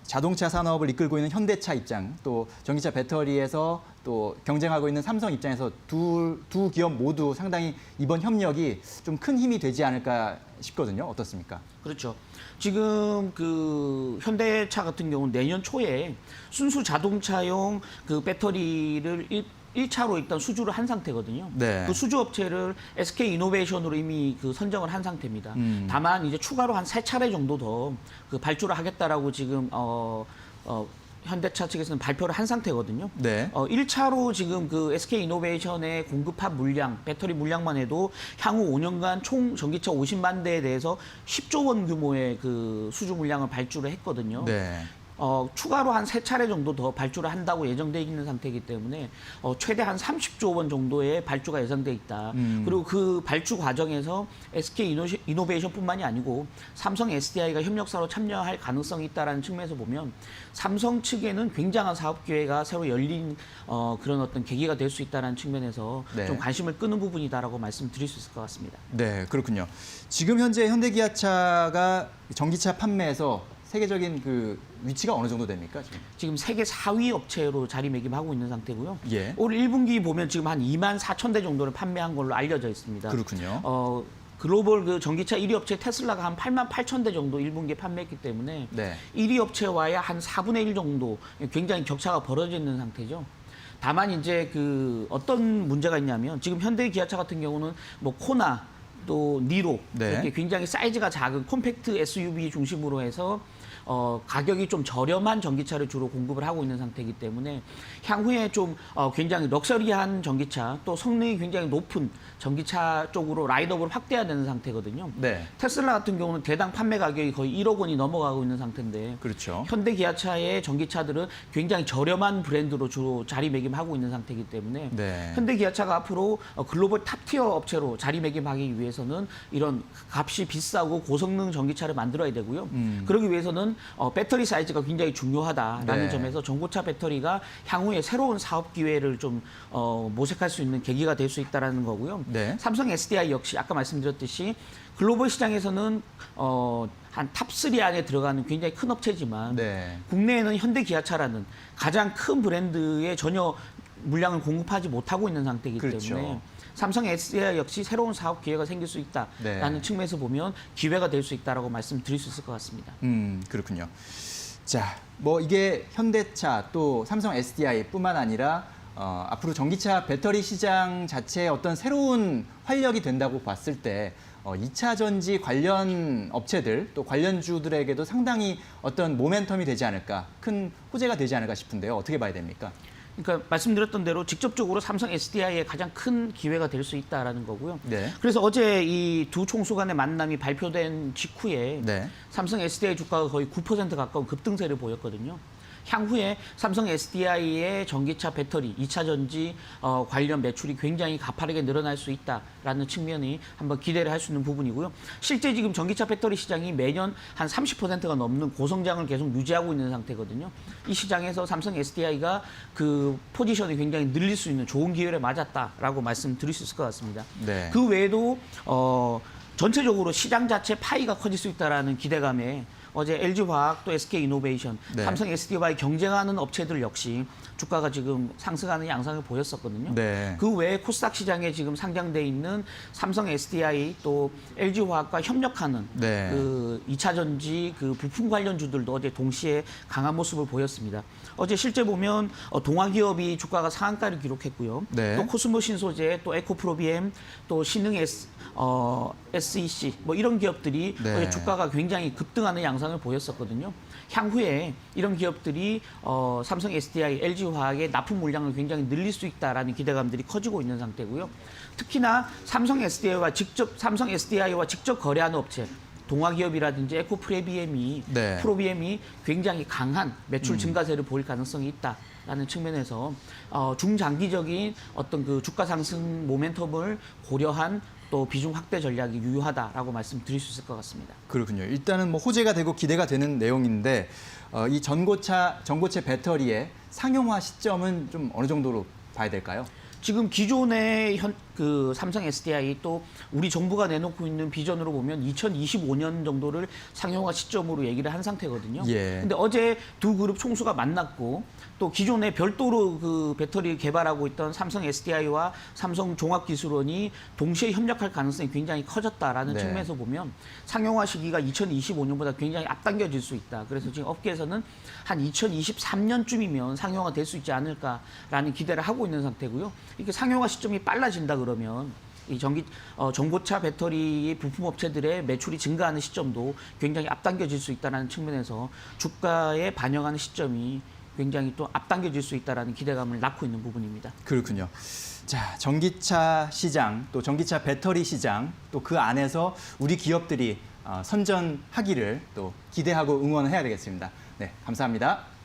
자동차 산업을 이끌고 있는 현대차 입장, 또 전기차 배터리에서 또 경쟁하고 있는 삼성 입장에서 두 기업 모두 상당히 이번 협력이 좀 큰 힘이 되지 않을까 싶거든요. 어떻습니까? 그렇죠. 지금 그 현대차 같은 경우는 내년 초에 순수 자동차용 그 배터리를 1차로 일단 수주를 한 상태거든요. 네. 그 수주 업체를 SK 이노베이션으로 이미 그 선정을 한 상태입니다. 다만 이제 추가로 한 3차례 정도 더 그 발주를 하겠다라고 지금 현대차 측에서는 발표를 한 상태거든요. 네. 1차로 지금 그 SK 이노베이션의 공급한 물량, 배터리 물량만 해도 향후 5년간 총 전기차 50만 대에 대해서 10조 원 규모의 그 수주 물량을 발주를 했거든요. 네. 추가로 한 3차례 정도 더 발주를 한다고 예정돼 있는 상태이기 때문에 최대 한 30조 원 정도의 발주가 예상돼 있다. 그리고 그 발주 과정에서 SK 이노베이션뿐만이 아니고 삼성 SDI가 협력사로 참여할 가능성이 있다는 측면에서 보면 삼성 측에는 굉장한 사업 기회가 새로 열린 그런 어떤 계기가 될 수 있다는 측면에서 네. 좀 관심을 끄는 부분이다라고 말씀드릴 수 있을 것 같습니다. 네, 그렇군요. 지금 현재 현대기아차가 전기차 판매에서 세계적인 그 위치가 어느 정도 됩니까? 지금 세계 4위 업체로 자리매김하고 있는 상태고요. 예. 올 1분기 보면 지금 한 2만 4천 대 정도를 판매한 걸로 알려져 있습니다. 그렇군요. 글로벌 그 전기차 1위 업체 테슬라가 한 8만 8천 대 정도 1분기에 판매했기 때문에 네. 1위 업체와의 한 4분의 1 정도 굉장히 격차가 벌어져 있는 상태죠. 다만 이제 그 어떤 문제가 있냐면 지금 현대 기아차 같은 경우는 뭐 코나 또 니로 네. 이렇게 굉장히 사이즈가 작은 콤팩트 SUV 중심으로 해서 가격이 좀 저렴한 전기차를 주로 공급을 하고 있는 상태이기 때문에 향후에 좀 굉장히 럭셔리한 전기차 또 성능이 굉장히 높은 전기차 쪽으로 라인업을 확대해야 되는 상태거든요. 네. 테슬라 같은 경우는 대당 판매 가격이 거의 1억 원이 넘어가고 있는 상태인데 그렇죠. 현대 기아차의 전기차들은 굉장히 저렴한 브랜드로 주로 자리매김하고 있는 상태이기 때문에 네. 현대 기아차가 앞으로 글로벌 탑티어 업체로 자리매김하기 위해서는 이런 값이 비싸고 고성능 전기차를 만들어야 되고요. 그러기 위해서는 배터리 사이즈가 굉장히 중요하다라는 네. 점에서 전고차 배터리가 향후에 새로운 사업 기회를 좀 모색할 수 있는 계기가 될 수 있다라는 거고요. 네. 삼성 SDI 역시 아까 말씀드렸듯이 글로벌 시장에서는 한 탑3 안에 들어가는 굉장히 큰 업체지만 네. 국내에는 현대 기아차라는 가장 큰 브랜드에 전혀 물량을 공급하지 못하고 있는 상태이기 그렇죠. 때문에 삼성 SDI 역시 새로운 사업 기회가 생길 수 있다라는 네. 측면에서 보면 기회가 될 수 있다라고 말씀드릴 수 있을 것 같습니다. 그렇군요. 자, 뭐 이게 현대차 또 삼성 SDI뿐만 아니라 앞으로 전기차 배터리 시장 자체에 어떤 새로운 활력이 된다고 봤을 때 2차 전지 관련 업체들 또 관련주들에게도 상당히 어떤 모멘텀이 되지 않을까, 큰 호재가 되지 않을까 싶은데요. 어떻게 봐야 됩니까? 그러니까 말씀드렸던 대로 직접적으로 삼성 SDI에 가장 큰 기회가 될 수 있다라는 거고요. 네. 그래서 어제 이 두 총수 간의 만남이 발표된 직후에 네. 삼성 SDI 주가가 거의 9% 가까운 급등세를 보였거든요. 향후에 삼성 SDI의 전기차 배터리, 2차 전지 관련 매출이 굉장히 가파르게 늘어날 수 있다라는 측면이 한번 기대를 할 수 있는 부분이고요. 실제 지금 전기차 배터리 시장이 매년 한 30%가 넘는 고성장을 계속 유지하고 있는 상태거든요. 이 시장에서 삼성 SDI가 그 포지션이 굉장히 늘릴 수 있는 좋은 기회를 맞았다라고 말씀드릴 수 있을 것 같습니다. 네. 그 외에도 전체적으로 시장 자체 파이가 커질 수 있다라는 기대감에 어제 LG화학 또 SK이노베이션, 네. 삼성 SDI와의 경쟁하는 업체들 역시 주가가 지금 상승하는 양상을 보였었거든요. 네. 그 외에 코스닥 시장에 지금 상장돼 있는 삼성 SDI 또 LG화학과 협력하는 네. 그 2차 전지 그 부품 관련주들도 어제 동시에 강한 모습을 보였습니다. 어제 실제 보면 동아기업이 주가가 상한가를 기록했고요. 네. 또 코스모 신소재, 또 에코프로비엠, 또 신흥 SEC 뭐 이런 기업들이 네. 어제 주가가 굉장히 급등하는 양상을 보였었거든요. 향후에 이런 기업들이 삼성 SDI, LG화학의 납품 물량을 굉장히 늘릴 수 있다라는 기대감들이 커지고 있는 상태고요. 특히나 삼성 SDI와 직접 거래하는 업체, 동아기업이라든지 에코프로비엠이 네. 프로비엠이 굉장히 강한 매출 증가세를 보일 가능성이 있다라는 측면에서 중장기적인 어떤 그 주가 상승 모멘텀을 고려한 또 비중 확대 전략이 유효하다라고 말씀드릴 수 있을 것 같습니다. 그렇군요. 일단은 뭐 호재가 되고 기대가 되는 내용인데 이 전고체 배터리의 상용화 시점은 좀 어느 정도로 봐야 될까요? 지금 기존의 그 삼성 SDI 또 우리 정부가 내놓고 있는 비전으로 보면 2025년 정도를 상용화 시점으로 얘기를 한 상태거든요. 예. 근데 어제 두 그룹 총수가 만났고 또 기존에 별도로 그 배터리를 개발하고 있던 삼성 SDI와 삼성 종합기술원이 동시에 협력할 가능성이 굉장히 커졌다라는 네. 측면에서 보면 상용화 시기가 2025년보다 굉장히 앞당겨질 수 있다. 그래서 지금 업계에서는 한 2023년쯤이면 상용화 될 수 있지 않을까라는 기대를 하고 있는 상태고요. 이렇게 상용화 시점이 빨라진다 그러면 이 전고차 배터리 부품 업체들의 매출이 증가하는 시점도 굉장히 앞당겨질 수 있다는 측면에서 주가에 반영하는 시점이 굉장히 또 앞당겨질 수 있다는 기대감을 낳고 있는 부분입니다. 그렇군요. 자, 전기차 시장, 또 전기차 배터리 시장, 또 그 안에서 우리 기업들이 선전하기를 또 기대하고 응원해야 되겠습니다. 네, 감사합니다.